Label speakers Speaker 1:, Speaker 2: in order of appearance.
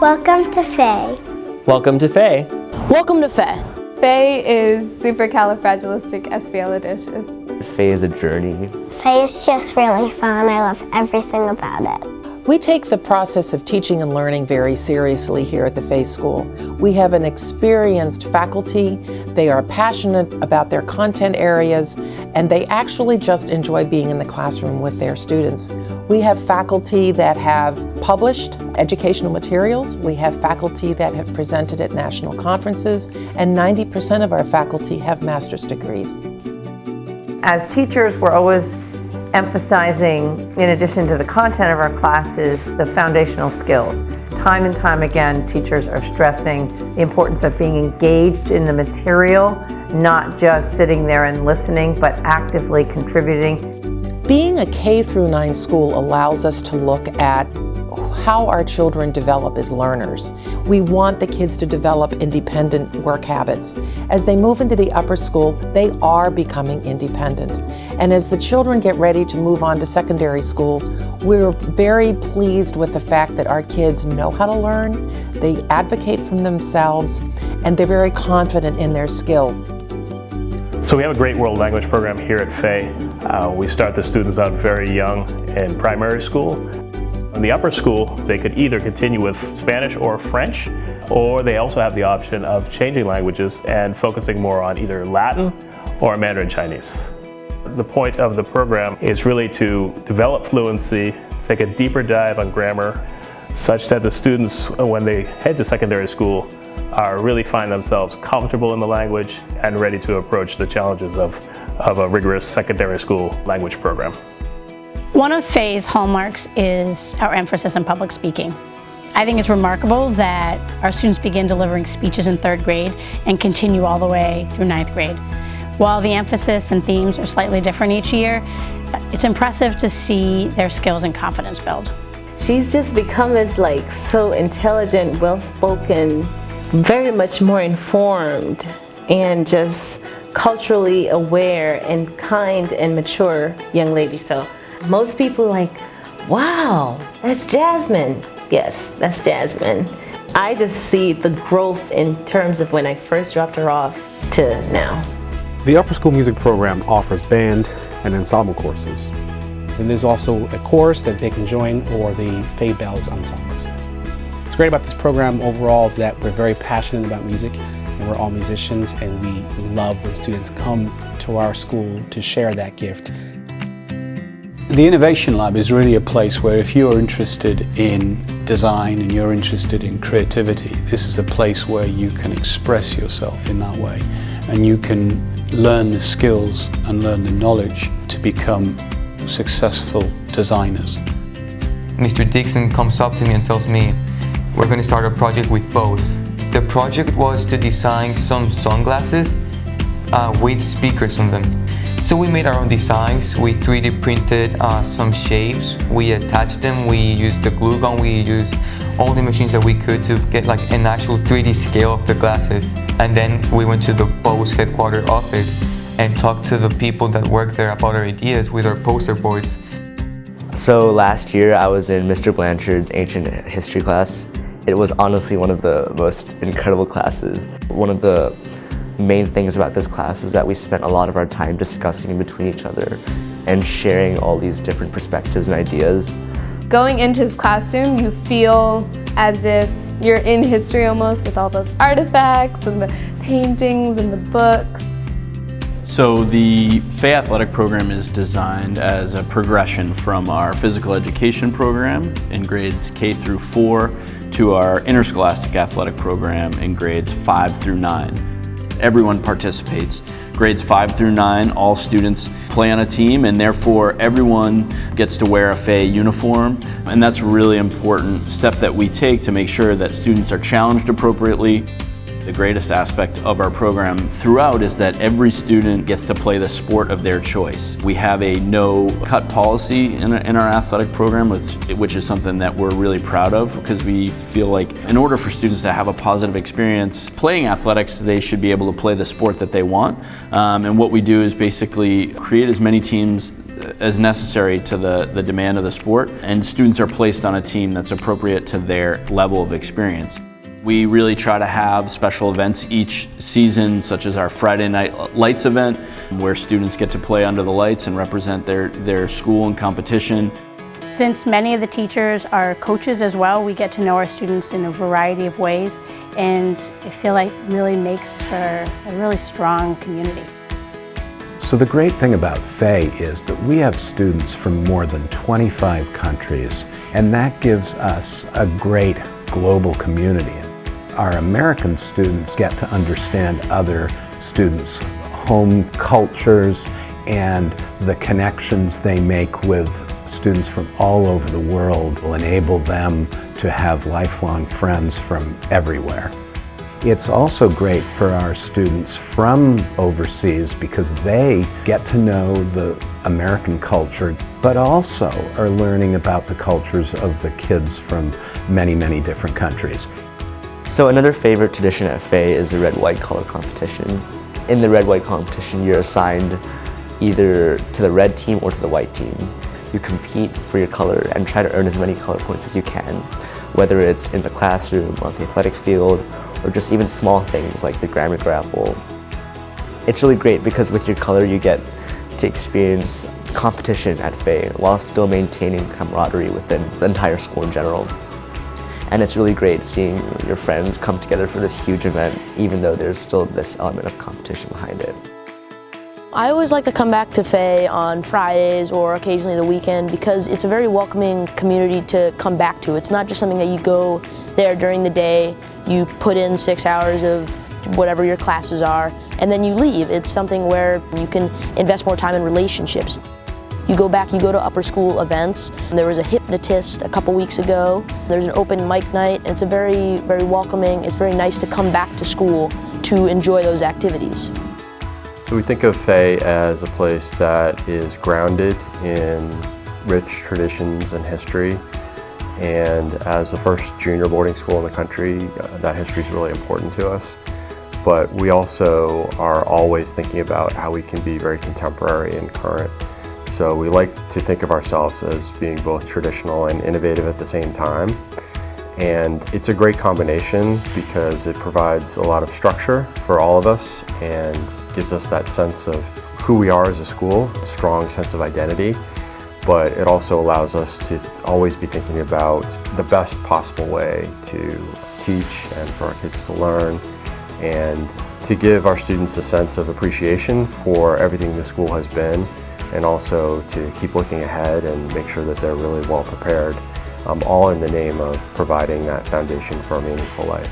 Speaker 1: Welcome to Faye.
Speaker 2: Welcome to Faye.
Speaker 3: Welcome to Faye.
Speaker 4: Faye is supercalifragilisticexpialidocious.
Speaker 5: Faye is a journey.
Speaker 1: Faye is just really fun. I love everything about it.
Speaker 3: We take the process of teaching and learning very seriously here at the Faye School. We have an experienced faculty. They are passionate about their content areas, and they actually just enjoy being in the classroom with their students. We have faculty that have published educational materials. We have faculty that have presented at national conferences, and 90% of our faculty have master's degrees.
Speaker 6: As teachers, we're always emphasizing, in addition to the content of our classes, the foundational skills. Time and time again, teachers are stressing the importance of being engaged in the material, not just sitting there and listening, but actively contributing.
Speaker 3: Being a K-9 school allows us to look at how our children develop as learners. We want the kids to develop independent work habits. As they move into the upper school, they are becoming independent. And as the children get ready to move on to secondary schools, we're very pleased with the fact that our kids know how to learn, they advocate for themselves, and they're very confident in their skills.
Speaker 7: So we have a great world language program here at Faye. We start the students out very young in primary school. In the upper school, they could either continue with Spanish or French, or they also have the option of changing languages and focusing more on either Latin or Mandarin Chinese. The point of the program is really to develop fluency, take a deeper dive on grammar, such that the students, when they head to secondary school, really find themselves comfortable in the language and ready to approach the challenges of a rigorous secondary school language program.
Speaker 8: One of Faye's hallmarks is our emphasis on public speaking. I think it's remarkable that our students begin delivering speeches in 3rd grade and continue all the way through 9th grade. While the emphasis and themes are slightly different each year, it's impressive to see their skills and confidence build.
Speaker 9: She's just become this so intelligent, well-spoken, very much more informed, and just culturally aware and kind and mature young lady. So most people wow, that's Jasmine. Yes, that's Jasmine. I just see the growth in terms of when I first dropped her off to now.
Speaker 10: The upper school music program offers band and ensemble courses.
Speaker 11: And there's also a chorus that they can join, or the Faye Bells ensembles. What's great about this program overall is that we're very passionate about music, and we're all musicians, and we love when students come to our school to share that gift.
Speaker 12: The Innovation Lab is really a place where if you're interested in design and you're interested in creativity, this is a place where you can express yourself in that way, and you can learn the skills and learn the knowledge to become successful designers.
Speaker 13: Mr. Dixon comes up to me and tells me, we're going to start a project with bows. The project was to design some sunglasses with speakers on them. So we made our own designs, we 3D printed some shapes, we attached them, we used the glue gun, we used all the machines that we could to get an actual 3D scale of the glasses. And then we went to the Bose headquarters office and talked to the people that work there about our ideas with our poster boards.
Speaker 5: So last year I was in Mr. Blanchard's ancient history class. It was honestly one of the most incredible classes. One of the main things about this class was that we spent a lot of our time discussing between each other and sharing all these different perspectives and ideas.
Speaker 4: Going into his classroom, you feel as if you're in history almost, with all those artifacts and the paintings and the books.
Speaker 14: So the Faye Athletic Program is designed as a progression from our physical education program in grades K through 4 to our interscholastic athletic program in grades 5 through 9. Everyone participates. Grades 5 through 9, all students play on a team, and therefore everyone gets to wear a Faye uniform. And that's a really important step that we take to make sure that students are challenged appropriately. The greatest aspect of our program throughout is that every student gets to play the sport of their choice. We have a no-cut policy in our athletic program, which is something that we're really proud of, because we feel like in order for students to have a positive experience playing athletics, they should be able to play the sport that they want. And what we do is basically create as many teams as necessary to the demand of the sport, and students are placed on a team that's appropriate to their level of experience. We really try to have special events each season, such as our Friday Night Lights event, where students get to play under the lights and represent their school in competition.
Speaker 8: Since many of the teachers are coaches as well, we get to know our students in a variety of ways, and I feel like it really makes for a really strong community.
Speaker 2: So the great thing about FAE is that we have students from more than 25 countries, and that gives us a great global community. Our American students get to understand other students' home cultures and the connections they make with students from all over the world will enable them to have lifelong friends from everywhere. It's also great for our students from overseas because they get to know the American culture, but also are learning about the cultures of the kids from many, many different countries.
Speaker 5: So another favorite tradition at FAE is the red-white color competition. In the red-white competition, you're assigned either to the red team or to the white team. You compete for your color and try to earn as many color points as you can, whether it's in the classroom, on the athletic field, or just even small things like the grammar grapple. It's really great because with your color you get to experience competition at FAE while still maintaining camaraderie within the entire school in general. And it's really great seeing your friends come together for this huge event, even though there's still this element of competition behind it.
Speaker 15: I always like to come back to FAE on Fridays or occasionally the weekend because it's a very welcoming community to come back to. It's not just something that you go there during the day, you put in 6 hours of whatever your classes are, and then you leave. It's something where you can invest more time in relationships. You go back, you go to upper school events. There was a hypnotist a couple weeks ago. There's an open mic night. It's a very, very welcoming. It's very nice to come back to school to enjoy those activities.
Speaker 16: So we think of FAE as a place that is grounded in rich traditions and history. And as the first junior boarding school in the country, that history is really important to us. But we also are always thinking about how we can be very contemporary and current. So we like to think of ourselves as being both traditional and innovative at the same time. And it's a great combination because it provides a lot of structure for all of us and gives us that sense of who we are as a school, a strong sense of identity. But it also allows us to always be thinking about the best possible way to teach and for our kids to learn and to give our students a sense of appreciation for everything the school has been, and also to keep looking ahead and make sure that they're really well prepared, all in the name of providing that foundation for a meaningful life.